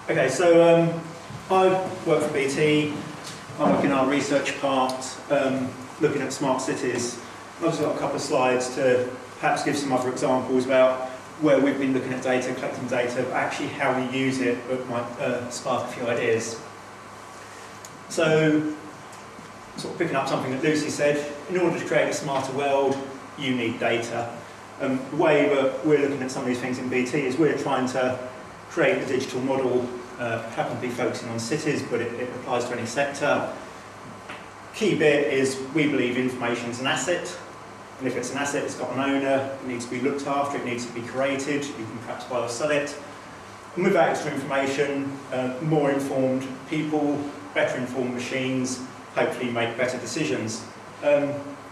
Okay, so I work for BT. I work in our research part, looking at smart cities. I've just got a couple of slides to perhaps give some other examples about where we've been looking at data, collecting data, but actually how we use it might spark a few ideas. So, sort of picking up something that Lucy said, in order to create a smarter world, you need data. The way that we're looking at some of these things in BT is we're trying to create a digital model, happen to be focusing on cities, but it applies to any sector. Key bit is we believe information is an asset, and if it's an asset, it's got an owner, it needs to be looked after, it needs to be created, you can perhaps buy or sell it. And with that extra information, more informed people, better informed machines, hopefully make better decisions.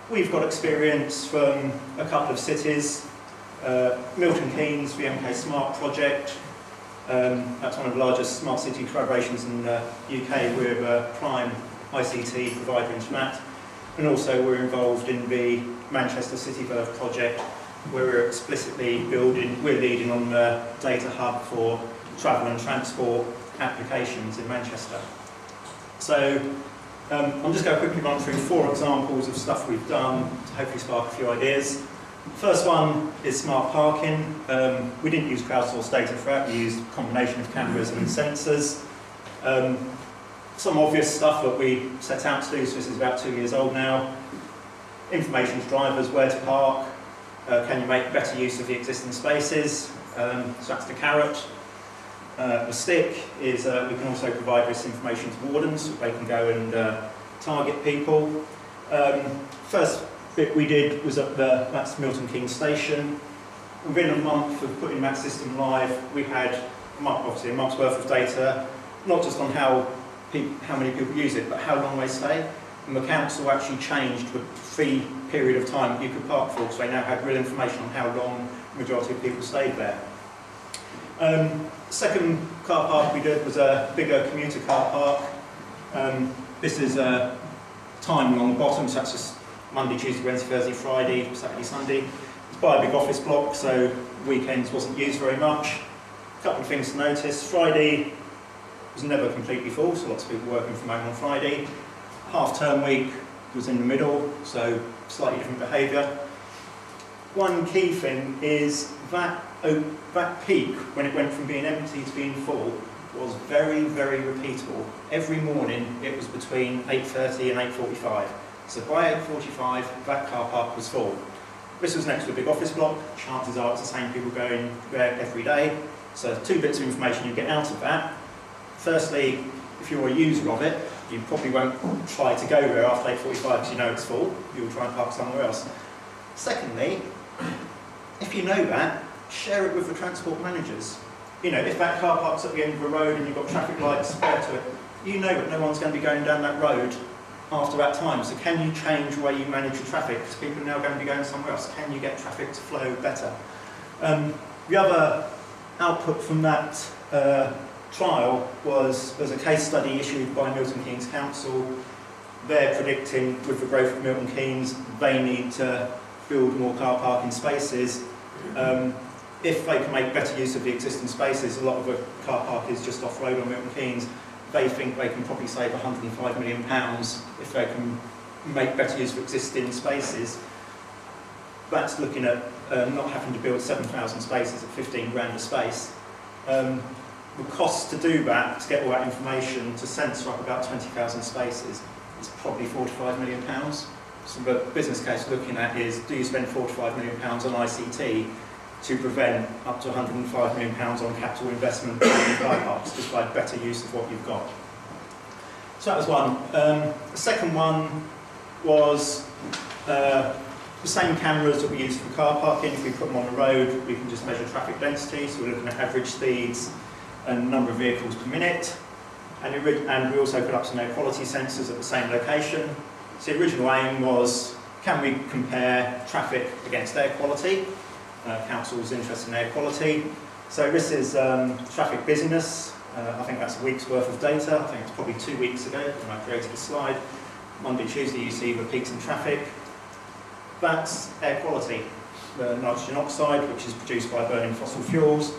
We've got experience from a couple of cities, Milton Keynes, the MK Smart project. That's one of the largest smart city collaborations in the UK. We're a prime ICT provider into that. And also we're involved in the Manchester City Verve project, where we're leading on the data hub for travel and transport applications in Manchester. So I'm just going to quickly run through 4 examples of stuff we've done to hopefully spark a few ideas. First one is smart parking. We didn't use crowdsourced data for that, we used a combination of cameras and sensors. Some obvious stuff that we set out to do, so this is about 2 years old now. Information to drivers, where to park, can you make better use of the existing spaces, so that's the carrot. The stick is we can also provide this information to wardens so they can go and target people. First bit we did was at that's Milton Keynes Station. Within a month of putting that system live, we had obviously a month's worth of data, not just on how many people use it, but how long they stay. And the council actually changed the free period of time that you could park for, so they now had real information on how long the majority of people stayed there. Second car park we did was a bigger commuter car park. This is time along the bottom, so that's just Monday, Tuesday, Wednesday, Thursday, Friday, Saturday, Sunday. It's by a big office block, so weekends wasn't used very much. A couple of things to notice. Friday was never completely full, so lots of people working from home on Friday. Half-term week was in the middle, so slightly different behaviour. One key thing is that peak, when it went from being empty to being full, was very, very repeatable. Every morning it was between 8:30 and 8:45. So by 8:45, that car park was full. This was next to a big office block. Chances are it's the same people going there every day. So 2 bits of information you get out of that. Firstly, if you're a user of it, you probably won't try to go there after 8:45 because you know it's full. You'll try and park somewhere else. Secondly, if you know that, share it with the transport managers. You know, if that car park's at the end of the road and you've got traffic lights spare to it, you know that no one's going to be going down that road after that time. So can you change the way you manage your traffic? Because people are now going to be going somewhere else. Can you get traffic to flow better? The other output from that trial was there's a case study issued by Milton Keynes Council. They're predicting with the growth of Milton Keynes, they need to build more car parking spaces. If they can make better use of the existing spaces, a lot of the car park is just off-road on Milton Keynes, they think they can probably save £105 million if they can make better use of existing spaces. That's looking at not having to build 7,000 spaces at 15 grand a space. The cost to do that, to get all that information, to censor up about 20,000 spaces, is probably £45 million. So the business case looking at is, do you spend £45 million on ICT to prevent up to £105 million on capital investment in car parks, just by better use of what you've got? So that was one. The second one was the same cameras that we use for car parking. If we put them on the road, we can just measure traffic density, so we're looking at average speeds and number of vehicles per minute. And we also put up some air quality sensors at the same location. So the original aim was, can we compare traffic against air quality? Council was interested in air quality. So this is traffic busyness. I think that's a week's worth of data. I think it's probably 2 weeks ago when I created the slide. Monday, Tuesday you see the peaks in traffic. That's air quality. The nitrogen oxide, which is produced by burning fossil fuels.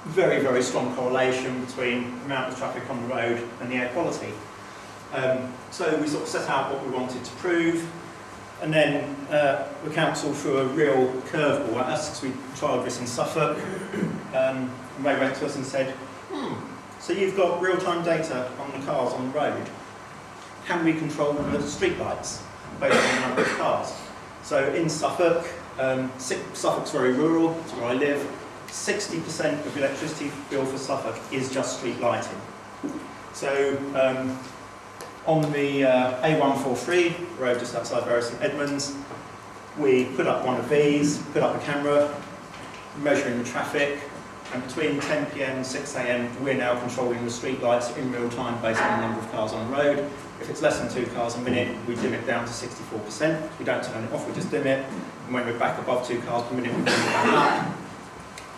very, very strong correlation between the amount of traffic on the road and the air quality. So we sort of set out what we wanted to prove, and then the council threw a real curveball at us, because we trialled this in Suffolk, and they went to us and said, so you've got real-time data on the cars on the road. Can we control the street lights based on the number of cars? So in Suffolk, Suffolk's very rural, it's where I live, 60% of the electricity bill for Suffolk is just street lighting. So on the A143, road just outside Bury St Edmunds, we put up one of these, put up a camera, measuring the traffic, and between 10 PM and 6 AM we're now controlling the street lights in real time based on the number of cars on the road. If it's less than 2 cars a minute, we dim it down to 64%. We don't turn it off, we just dim it. And when we're back above 2 cars per minute, we bring it back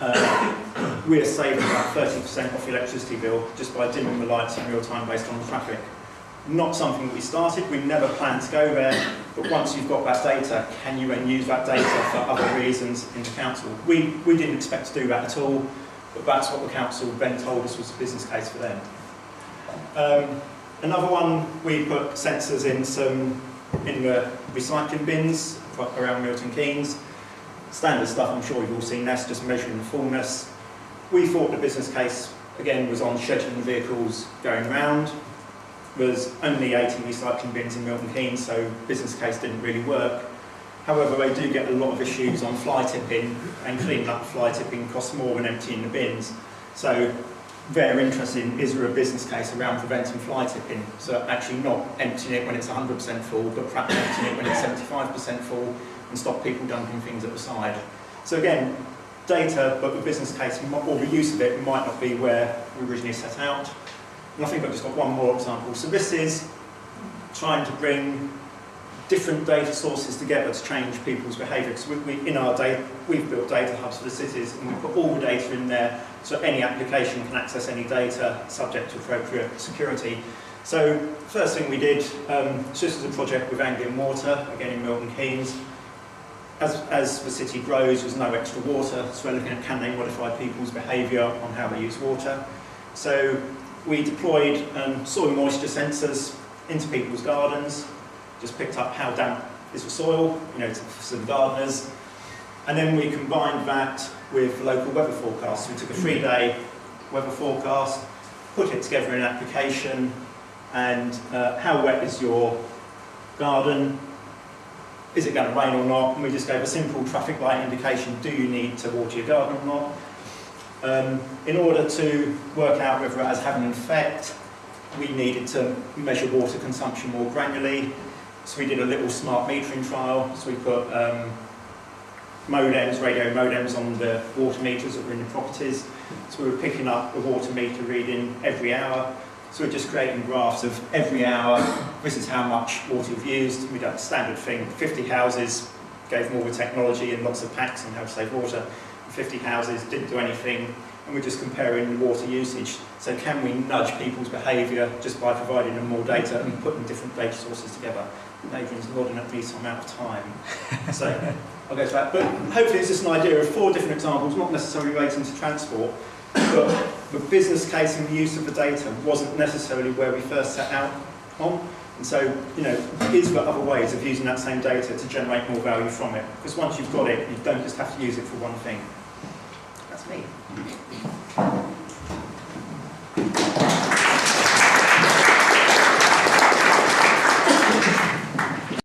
up. We are saving about 30% off the electricity bill just by dimming the lights in real time based on the traffic. Not something we started, we never planned to go there, but once you've got that data, can you then use that data for other reasons in the council? We didn't expect to do that at all, but that's what the council then told us was the business case for them. Another one, we put sensors in the recycling bins around Milton Keynes. Standard stuff, I'm sure you've all seen this, just measuring the fullness. We thought the business case, again, was on scheduling vehicles going round. There's only 80 recycling bins in Milton Keynes, so business case didn't really work. However, they do get a lot of issues on fly tipping, and cleaning up fly tipping costs more than emptying the bins. So they're interested in, is there a business case around preventing fly tipping? So actually not emptying it when it's 100% full, but perhaps emptying it when it's 75% full, and stop people dumping things at the side. So again, data, but the business case, or the use of it, might not be where we originally set out. And I think I've just got one more example. So this is trying to bring different data sources together to change people's behaviour. Because in our data, we've built data hubs for the cities, and we put all the data in there, so any application can access any data subject to appropriate security. So first thing we did, so this is a project with Anglian Water, again in Milton Keynes. As the city grows, there's no extra water, so we're looking at can they modify people's behaviour on how they use water. So we deployed soil moisture sensors into people's gardens, just picked up how damp is the soil, for the gardeners, and then we combined that with local weather forecasts. So we took a 3-day weather forecast, put it together in an application, and how wet is your garden? Is it going to rain or not? And we just gave a simple traffic light indication, do you need to water your garden or not? In order to work out whether it has having an effect, we needed to measure water consumption more granularly. So we did a little smart metering trial. So we put modems, radio modems on the water meters that were in the properties. So we were picking up the water meter reading every hour. So we're just creating graphs of every hour, this is how much water we've used. We did a standard thing, 50 houses, gave them all the technology and lots of packs on how to save water. 50 houses didn't do anything, and we're just comparing the water usage. So can we nudge people's behaviour just by providing them more data and putting different data sources together? Adrian's nodding at me, so I'm out of time. So I'll go to that. But hopefully it's just an idea of 4 different examples, not necessarily relating to transport, but the business case and the use of the data wasn't necessarily where we first set out on. And so, is there other ways of using that same data to generate more value from it? Because once you've got it, you don't just have to use it for one thing. That's me.